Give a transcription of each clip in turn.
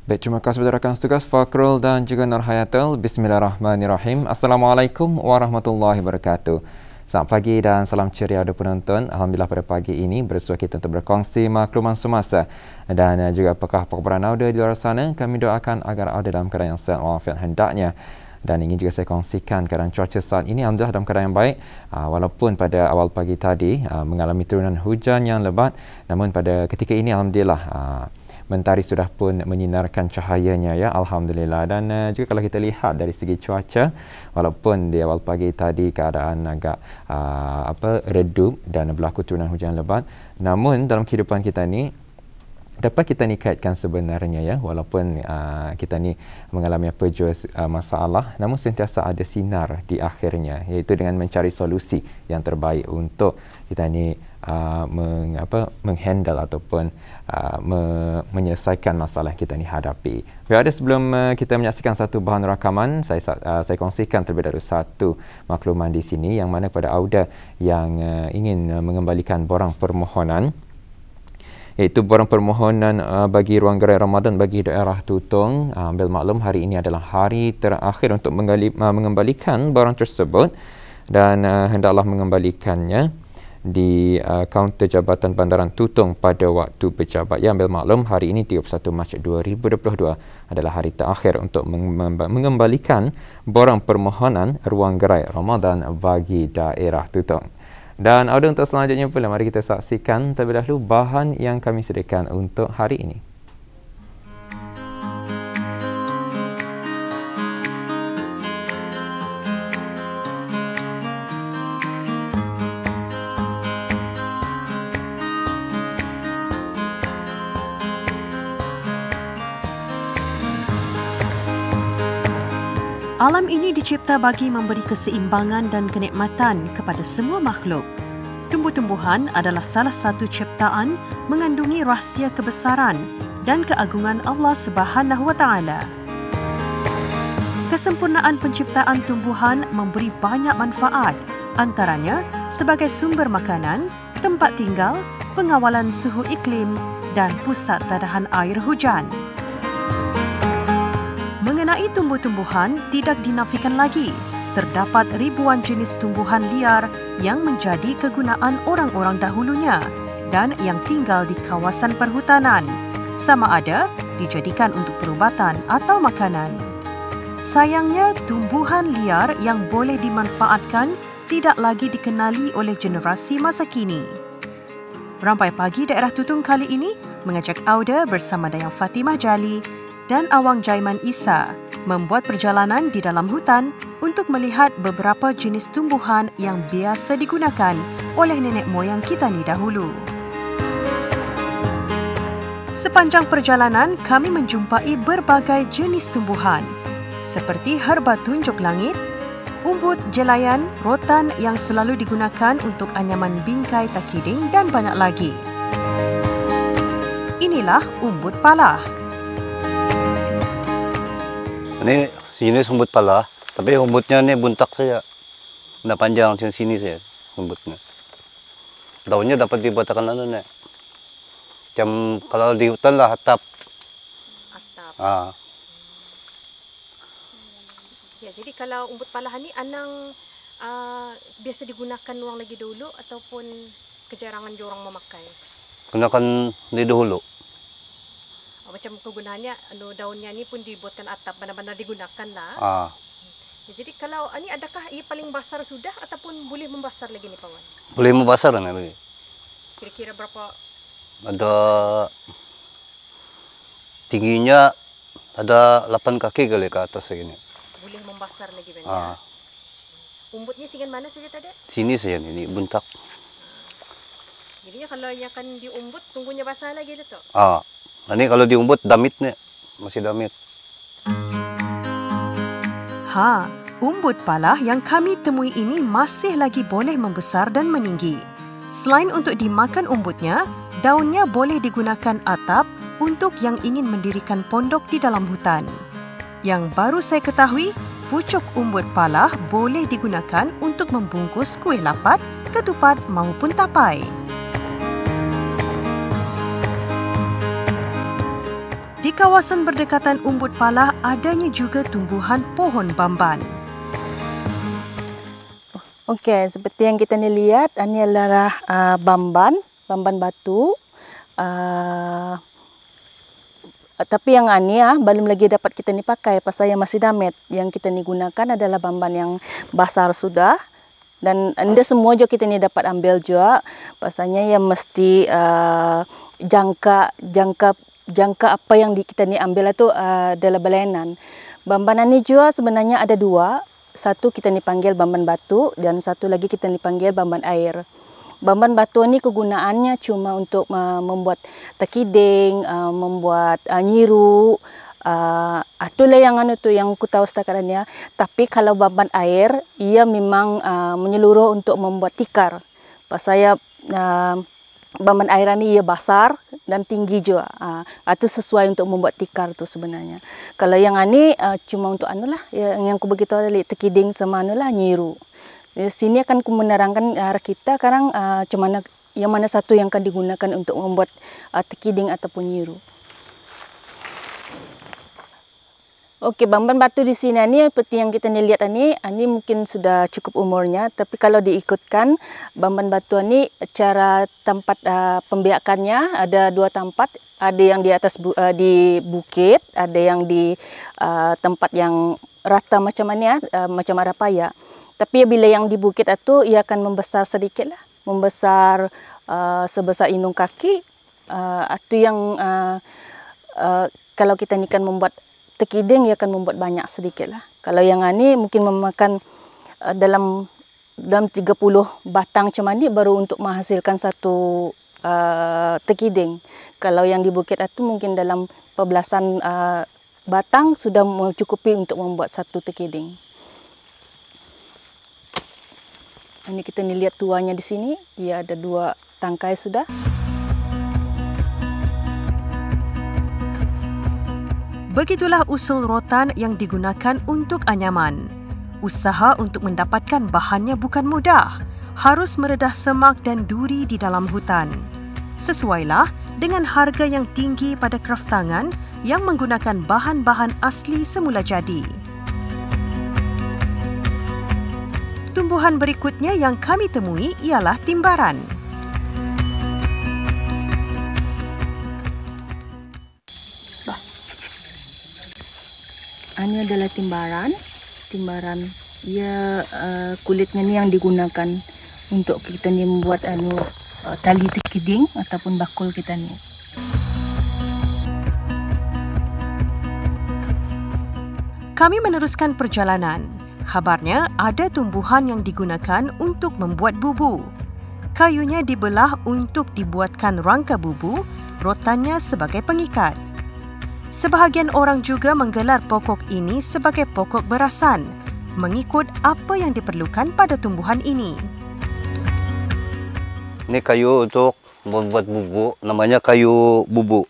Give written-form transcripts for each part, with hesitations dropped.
Baik, terima kasih kepada rakan setugas Fakrul dan juga Nur Hayatul. Bismillahirrahmanirrahim. Assalamualaikum warahmatullahi wabarakatuh. Selamat pagi dan salam ceria ada penonton. Alhamdulillah pada pagi ini bersua kita untuk berkongsi makluman semasa dan juga pakar-pakar audio di luar sana. Kami doakan agar audio dalam keadaan yang sehat walafiat hendaknya. Dan ingin juga saya kongsikan keadaan cuaca saat ini alhamdulillah dalam keadaan yang baik, walaupun pada awal pagi tadi mengalami turunan hujan yang lebat, namun pada ketika ini alhamdulillah mentari sudah pun menyinarkan cahayanya, ya, alhamdulillah. Dan juga kalau kita lihat dari segi cuaca, walaupun di awal pagi tadi keadaan agak redup dan berlaku turunan hujan lebat, namun dalam kehidupan kita ni dapat kita ni kaitkan sebenarnya, ya, walaupun kita ni mengalami apa jua masalah, namun sentiasa ada sinar di akhirnya, iaitu dengan mencari solusi yang terbaik untuk kita ni menghandle ataupun menyelesaikan masalah yang kita ni hadapi. Baik, sebelum kita menyaksikan satu bahan rakaman, saya kongsikan terlebih dahulu satu makluman di sini, yang mana kepada Auda yang ingin mengembalikan borang permohonan, iaitu borang permohonan bagi ruang gerai Ramadan bagi daerah Tutong. Ambil maklum hari ini adalah hari terakhir untuk mengembalikan borang tersebut, dan hendaklah mengembalikannya di kaunter Jabatan Bandaran Tutong pada waktu berjabat. Ya, ambil maklum hari ini 31 Mac 2022 adalah hari terakhir untuk mengembalikan borang permohonan ruang gerai Ramadan bagi daerah Tutong. Dan audio untuk selanjutnya pula, mari kita saksikan terlebih dahulu bahan yang kami sediakan untuk hari ini. Alam ini dicipta bagi memberi keseimbangan dan kenikmatan kepada semua makhluk. Tumbuh-tumbuhan adalah salah satu ciptaan mengandungi rahsia kebesaran dan keagungan Allah Subhanahu wa Ta'ala. Kesempurnaan penciptaan tumbuhan memberi banyak manfaat, antaranya sebagai sumber makanan, tempat tinggal, pengawalan suhu iklim dan pusat tadahan air hujan. Mengenai tumbuh-tumbuhan, tidak dinafikan lagi, terdapat ribuan jenis tumbuhan liar yang menjadi kegunaan orang-orang dahulunya dan yang tinggal di kawasan perhutanan, sama ada dijadikan untuk perubatan atau makanan. Sayangnya, tumbuhan liar yang boleh dimanfaatkan tidak lagi dikenali oleh generasi masa kini. Rampai Pagi Daerah Tutong kali ini mengajak Auda bersama Dayang Fatimah Jali dan Awang Jaiman Isa membuat perjalanan di dalam hutan untuk melihat beberapa jenis tumbuhan yang biasa digunakan oleh nenek moyang kita ni dahulu. Sepanjang perjalanan, kami menjumpai berbagai jenis tumbuhan seperti herba tunjuk langit, umbut jelayan, rotan yang selalu digunakan untuk anyaman bingkai takiding dan banyak lagi. Inilah umbut palah. Ini sini umbut palah, tapi umbutnya ini buntak saja. Tidak panjang sini saja umbutnya. Daunnya dapat dibuatkan nih. Macam kalau di hutan lah atap. Atap. Ya, jadi kalau umbut palah ni anang biasa digunakan orang lagi dulu ataupun kejarangan diorang memakai? Gunakan di dahulu. Macam kegunaannya, daunnya ni pun dibuatkan atap, benar-benar digunakan lah. Ya, jadi kalau ini adakah ia paling basar sudah ataupun boleh membasar lagi ni Pawan? Boleh membasar ni lagi. Kira-kira berapa? Ada tingginya ada 8 kaki kali ke atas segini. Boleh membasar lagi benar. Umbutnya singan mana saja tadi? Sini saja ini buntak. Jadinya kalau ia akan diumbut tunggunya basah lagi tu. Ini kalau diumbut damit nih, masih damit. Umbut palah yang kami temui ini masih lagi boleh membesar dan meninggi. Selain untuk dimakan umbutnya, daunnya boleh digunakan atap untuk yang ingin mendirikan pondok di dalam hutan. Yang baru saya ketahui, pucuk umbut palah boleh digunakan untuk membungkus kuih lapat, ketupat maupun tapai. Di kawasan berdekatan Umbut Pala adanya juga tumbuhan pohon bamban. Okey, seperti yang kita ni lihat, ini adalah bamban batu. Tapi yang ini belum lagi dapat kita ni pakai pasal yang masih damet. Yang kita ni gunakan adalah bamban yang besar sudah. Dan anda semua juga kita ni dapat ambil juga. Pasalnya yang mesti jangka apa yang kita ni ambil itu adalah belenan. Bamban ini juga sebenarnya ada dua. Satu kita ni panggil bamban batu dan satu lagi kita ni panggil bamban air. Bamban batu ini kegunaannya cuma untuk membuat tekiding, membuat nyiru. Itulah yang yang aku tahu setakat ini. Tapi kalau bamban air, ia memang menyeluruh untuk membuat tikar. Pasal bamban air ini ia besar dan tinggi juga. Itu sesuai untuk membuat tikar tu sebenarnya. Kalau yang ini cuma untuk anulah yang aku begitu tadi tekiding sama anulah nyiru. Di sini akan aku menerangkan kita sekarang yang mana satu yang akan digunakan untuk membuat tekiding ataupun nyiru. Okey, bamban batu di sini ini seperti yang kita lihat ini mungkin sudah cukup umurnya, tapi kalau diikutkan bamban batu ini cara tempat pembiakannya ada dua tempat, ada yang di atas di bukit, ada yang di tempat yang rata macam ni macam Arapaya. Tapi bila yang di bukit itu ia akan membesar sedikit lah, membesar sebesar inung kaki. Itu yang kalau kita ni kan membuat tekiding ia akan membuat banyak sedikit lah. Kalau yang ini mungkin memakan dalam 30 batang macam ni baru untuk menghasilkan satu tekiding. Kalau yang di bukit itu mungkin dalam pebelasan batang sudah mencukupi untuk membuat satu tekiding. Ini kita ni lihat tuanya di sini, dia ada dua tangkai sudah. Begitulah usul rotan yang digunakan untuk anyaman. Usaha untuk mendapatkan bahannya bukan mudah. Harus meredah semak dan duri di dalam hutan. Sesuailah dengan harga yang tinggi pada kraftangan yang menggunakan bahan-bahan asli semula jadi. Tumbuhan berikutnya yang kami temui ialah timbaran. Ini adalah timbaran. Timbaran, ia kulitnya ni yang digunakan untuk kita ni membuat tali tekiding ataupun bakul kita ni. Kami meneruskan perjalanan. Khabarnya ada tumbuhan yang digunakan untuk membuat bubu. Kayunya dibelah untuk dibuatkan rangka bubu, rotannya sebagai pengikat. Sebahagian orang juga menggelar pokok ini sebagai pokok berasan, mengikut apa yang diperlukan pada tumbuhan ini. Ini kayu untuk membuat bubuk, namanya kayu bubuk.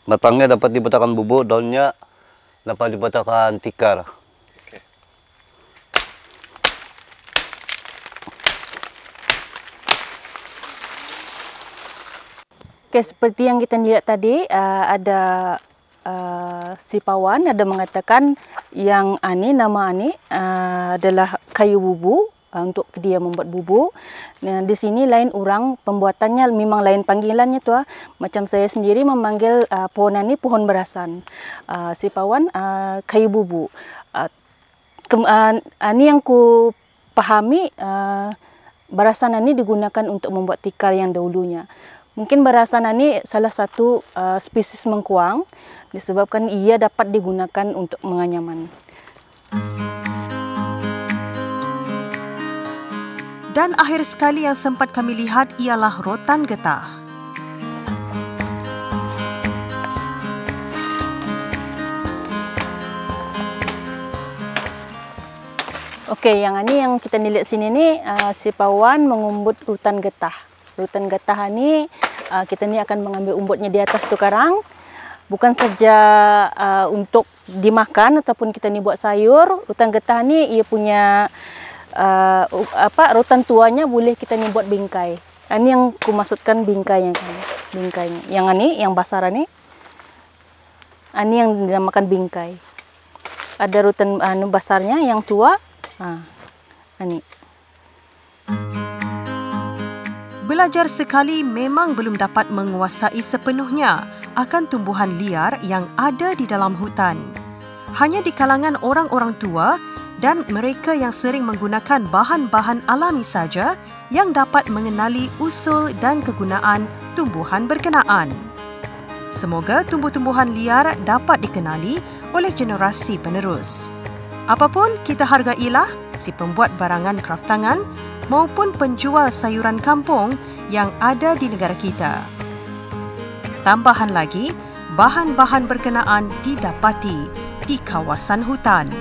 Batangnya dapat dibetakan bubuk, daunnya dapat dibetakan tikar. Oke, seperti yang kita lihat tadi, ada Sipawan ada mengatakan yang nama ani adalah kayu bubu untuk dia membuat bubu. Nah, di sini lain orang pembuatannya memang lain panggilannya tuh. Macam saya sendiri memanggil pohon ini pohon berasan. Sipawan kayu bubu. Ini yang ku pahami berasan ini digunakan untuk membuat tikar yang dahulunya. Mungkin berasan ini salah satu spesies mengkuang disebabkan ia dapat digunakan untuk menganyaman. Dan akhir sekali yang sempat kami lihat ialah rotan getah. Okey, yang ini yang kita lihat sini ni Sipawan mengumbut rutan getah. Rutan getah ini kita ni akan mengambil umbutnya di atas tu karang. Bukan saja untuk dimakan ataupun kita ni buat sayur. Rutan getah ni ia punya rutan tuanya boleh kita ni buat bingkai. Ini yang ku maksudkan bingkainya kan. Bingkainya. Yang ini yang besar ni. Ini yang dinamakan bingkai. Ada rutan besarnya yang tua. Ini. Belajar sekali memang belum dapat menguasai sepenuhnya akan tumbuhan liar yang ada di dalam hutan. Hanya di kalangan orang-orang tua dan mereka yang sering menggunakan bahan-bahan alami saja yang dapat mengenali usul dan kegunaan tumbuhan berkenaan. Semoga tumbuh-tumbuhan liar dapat dikenali oleh generasi penerus. Apapun, kita hargailah si pembuat barangan kraftangan maupun penjual sayuran kampung yang ada di negara kita. Tambahan lagi, bahan-bahan berkenaan didapati di kawasan hutan.